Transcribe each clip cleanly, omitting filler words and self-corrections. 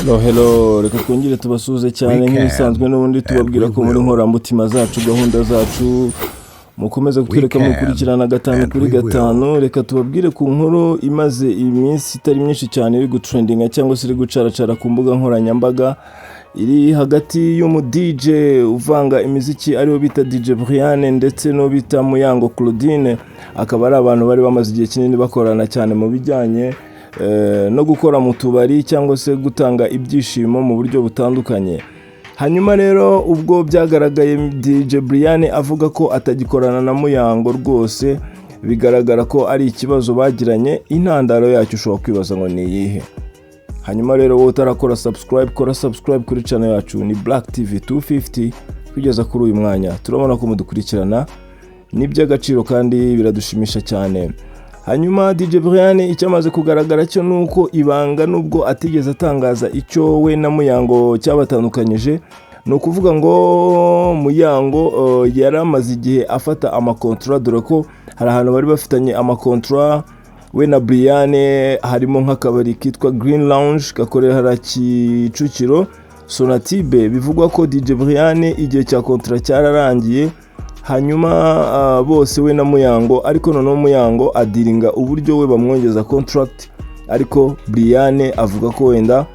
Hello, reka twongere tubasuhuze cyane nk'ibisanzwe n'ubundi tubabwira ko muri nkoramutima zacu gahunda zacu mukomeze kutwereka mukurikirana 5 kuri 5. Reka tubabwire ku nkuru imaze iminsi itari myinshi cyane iri gutrendinga cyangwa se iri gucaracara ku mbuga nkoranyambaga, iri hagati y'umu DJ uvanga imiziki ariwo bita DJ Brian ndetse no bita Muyango Claudine. Akaba ari abantu bari bamaze igihe kinini bakorana cyane mu bijyanye no gukora mu tubari cyangwa se gutanga ibyishimo mu buryo butandukanye. Hanyuma rero ubwo byagaragaye DJ Brian avuga ko atagikorana na Muyango rwose, bigaragara ko ari ikibazo bagiranye, intandaro yacyo ushobora kwibaza ngo ni iyihe. Hanyuma rero wowe utarakora subscribe, kora subscribe kuri channel yacu ni Black TV 250. Kugeza kuri uyu mwanya turabona ko mudukurikirana ni by'agaciro kandi biradushimisha cyane. Hanyuma DJ Brian icyamaze kugaragara cyo nuko ibanga nubwo atigeze atangaza icyo we na Muyango cyabatandukanyije, no kuvuga ngo Muyango yaramaze igihe afata amakontra, dore ko hari ahantu bari bafitanye amakontra we na Brian, harimo nk'akabari kitwa Green Lounge gakorera hara Kicukiro Sonatibe. Bivugwa ko DJ Brian igihe cya kontra cyararangiye, hanyuma bose we na Muyango, ariko noneho Muyango adiringa uburyo we bamwongeza contract, ariko Brian avuga ko wenda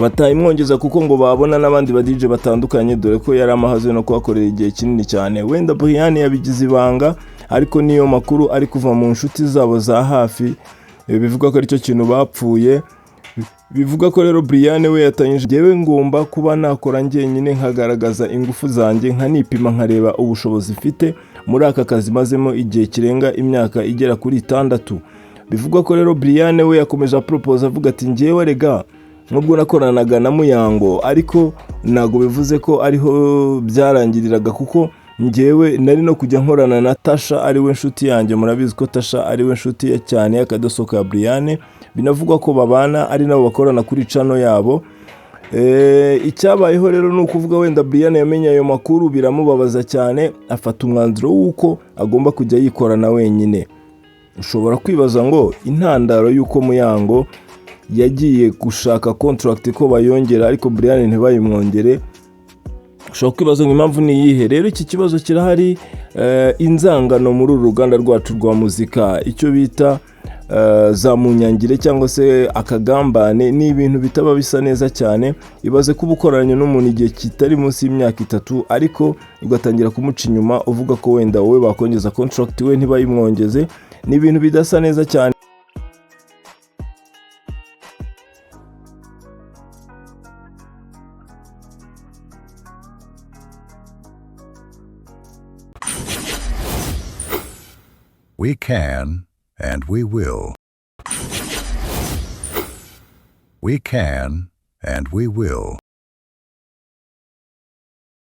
batayimwongeza kuko ngo babona n'abandi ba DJ batandukanye, dore ko yari amahaze no kuhakorera igihe kinini cyane. Wenda Brian yabigize ibanga, ariko niyo makuru ari kuva mu nshuti zabo za hafi, bivuga ko ari cyo kintu bapfuye. Bivuga ko rero Brian we yatanyije, jewe ngomba kuba nakora njyenyine nkagaragaza ingufu zanjye, nkanipima nkareba ubushobozi mfite muri aka kazi mazemo igihe kirenga imyaka igera kuri 6. Bivuga ko rero Brian we yakomeje propose avuga ati njyewe rega nubwo nakoranaga na Muyango, ariko nago bivuze ko ariho byarangiriraga, kuko njyewe nari no kujya nkorana na Tasha ari we nshuti yanjye. Murabizi ko Tasha ari we nshuti cyane y'akadosoka ya Brian, binavugwa ko babana ari nabo bakorana kuri channel yabo. Icyabayeho rero nuko uvuga wenda Brian yamenye ayo makuru biramubabaza cyane, afata umwanzuro w'uko agomba kujya yikorana wenyine. Ushobora kwibaza ngo intandaro y'uko Muyango yagiye gushaka contract ko bayongera ariko Brian ntibayimwongere, ushobora kwibaza ngo impamvu ni iyihe. Rero iki kibazo kirahari, inzangano muri uruganda rwacu rwa muzika, icyo bita za munyangire cyangwa se akagambane, ni ibintu bitaba bisa neza cyane. Ibaze kuba ukoranye n'umuntu igihe kitari munsi y'imyaka 3, ariko ugatangira kumuca inyuma uvuga ko wenda wowe bakongeza contract we ntibayimwongeze, ni ibintu bidasa neza cyane. We can and we will. We can and we will.